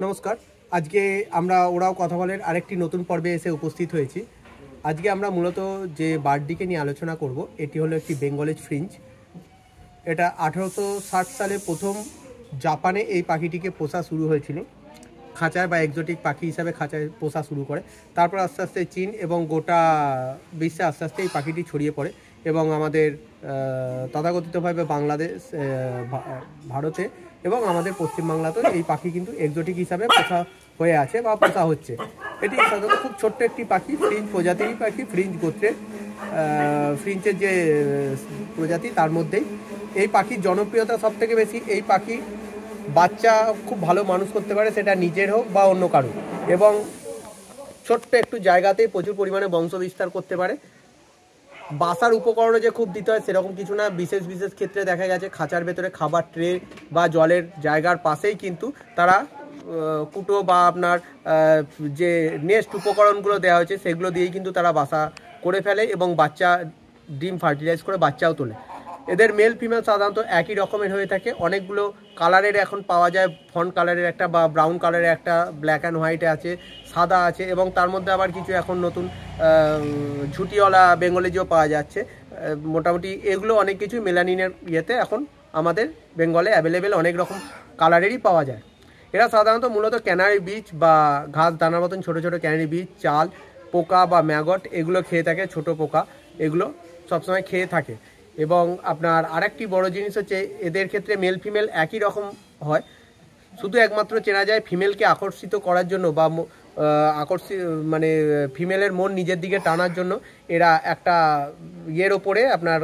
নমস্কার। আজকে আমরা ওরাও কথা বলের আরেকটি নতুন পর্বে এসে উপস্থিত হয়েছি। আজকে আমরা মূলত যে বার্ডটিকে নিয়ে আলোচনা করব এটি হলো একটি বেঙ্গলেজ ফ্রিঞ্চ। এটা 1860 সালে প্রথম জাপানে এই পাখিটিকে পোষা শুরু হয়েছিল। খাঁচায় বা এক্সোটিক পাখি হিসাবে খাঁচায় পোষা শুরু করে, তারপর আস্তে আস্তে চীন এবং গোটা বিশ্বে আস্তে আস্তে এই পাখিটি ছড়িয়ে পড়ে এবং আমাদের তথাকথিতভাবে বাংলাদেশ, ভারতে এবং আমাদের পশ্চিমবাংলাতেও এই পাখি কিন্তু এক্সোটিক হিসাবে পোষা হয়ে আছে বা পোষা হচ্ছে। এটি সাধারণত খুব ছোট্ট একটি পাখি, ফ্রিঞ্চ প্রজাতিরই পাখি, ফ্রিঞ্চ গোত্রের ফ্রিঞ্চের যে প্রজাতি তার মধ্যেই এই পাখির জনপ্রিয়তা সব থেকে বেশি। এই পাখি বাচ্চা খুব ভালো মানুষ করতে পারে, সেটা নিজের হোক বা অন্য কারো, এবং ছোট্ট একটু জায়গাতেই প্রচুর পরিমাণে বংশ বিস্তার করতে পারে। বাসার উপকরণও যে খুব দিতে হয় সেরকম কিছু না। বিশেষ বিশেষ ক্ষেত্রে দেখা গেছে খাঁচার ভেতরে খাবার ট্রে বা জলের জায়গার পাশেই কিন্তু তারা কুটো বা আপনার যে নেস্ট উপকরণগুলো দেওয়া হয়েছে সেগুলো দিয়েই কিন্তু তারা বাসা করে ফেলে এবং বাচ্চা ডিম ফার্টিলাইজ করে বাচ্চাও তোলে। এদের মেল ফিমেল সাধারণত একই রকমের হয়ে থাকে। অনেকগুলো কালারের এখন পাওয়া যায়, ফন্ট কালারের একটা বা ব্রাউন কালারের একটা, ব্ল্যাক অ্যান্ড হোয়াইটে আছে, সাদা আছে, এবং তার মধ্যে আবার কিছু এখন নতুন ঝুটিওয়ালা বেঙ্গলিজও পাওয়া যাচ্ছে। মোটামুটি এগুলো অনেক কিছু মেলানিনের ইয়েতে এখন আমাদের বেঙ্গলে অ্যাভেলেবেল অনেক রকম কালারেরই পাওয়া যায়। এরা সাধারণত মূলত ক্যানারি বীজ বা ঘাস দানার মতন ছোটো ছোটো ক্যানারি বীজ, চাল, পোকা বা ম্যাগট এগুলো খেয়ে থাকে। ছোট পোকা এগুলো সবসময় খেয়ে থাকে। এবং আপনার আরেকটি বড় জিনিস হচ্ছে এদের ক্ষেত্রে মেল ফিমেল একই রকম হয়, শুধু একমাত্র চেনা যায় ফিমেলকে আকর্ষিত করার জন্য বা মানে ফিমেলের মন নিজের দিকে টানার জন্য এরা একটা ইয়ের ওপরে, আপনার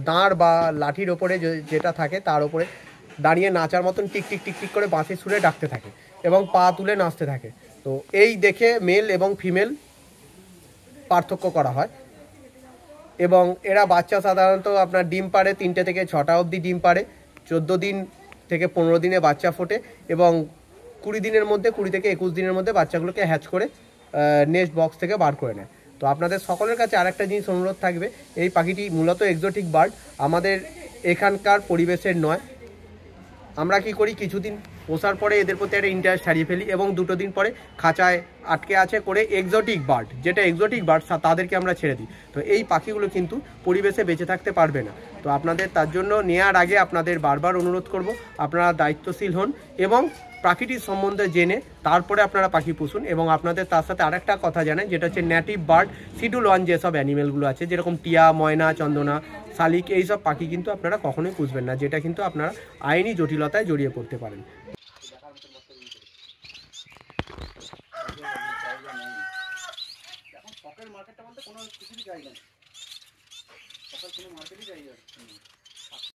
দাঁড় বা লাঠির ওপরে যেটা থাকে তার ওপরে দাঁড়িয়ে নাচার মতন টিক টিক টিক টিক করে বাঁশি সুরে ডাকতে থাকে এবং পা তুলে নাচতে থাকে। তো এই দেখে মেল এবং ফিমেল পার্থক্য করা হয়। এবং এরা বাচ্চা সাধারণত আপনার ডিম পাড়ে 3টে থেকে 6টা অবধি ডিম পাড়ে। 14 দিন থেকে 15 দিনে বাচ্চা ফোটে এবং 20 দিনের মধ্যে, 20 থেকে 21 দিনের মধ্যে বাচ্চাগুলোকে হ্যাচ করে নেস্ট বক্স থেকে বার করে নেয়। তো আপনাদের সকলের কাছে আরেকটা জিনিস অনুরোধ থাকবে, এই পাখিটি মূলত এক্সোটিক বার্ড, আমাদের এখানকার পরিবেশের নয়। আমরা কি করি, কিছুদিন পোষার পরে এদের প্রতি একটা ইন্টারেস্ট হারিয়ে ফেলি এবং 2 দিন পরে খাঁচায় আটকে আছে করে এক্সোটিক বার্ড, যেটা এক্সোটিক বার্ড তাদেরকে আমরা ছেড়ে দিই। তো এই পাখিগুলো কিন্তু পরিবেশে বেঁচে থাকতে পারবে না। তো আপনাদের তার জন্য নেওয়ার আগে আপনাদের বারবার অনুরোধ করব, আপনারা দায়িত্বশীল হন এবং পাখিটির সম্বন্ধে জেনে তারপরে আপনারা পাখি পুষুন। এবং আপনাদের তার সাথে আরেকটা কথা জানেন, যেটা হচ্ছে নেটিভ বার্ড, শিডিউল 1 যেসব অ্যানিমেলগুলো আছে, যেরকম টিয়া, ময়না, চন্দনা, শালিক, এইসব পাখি কিন্তু আপনারা কখনোই পুষবেন না, যেটা কিন্তু আপনারা আইনি জটিলতায় জড়িয়ে পড়তে পারেন। মার্কেটটা বলতে কোনো কিছুরই জায়গা নেই, কোনো মার্কেটই জায়গা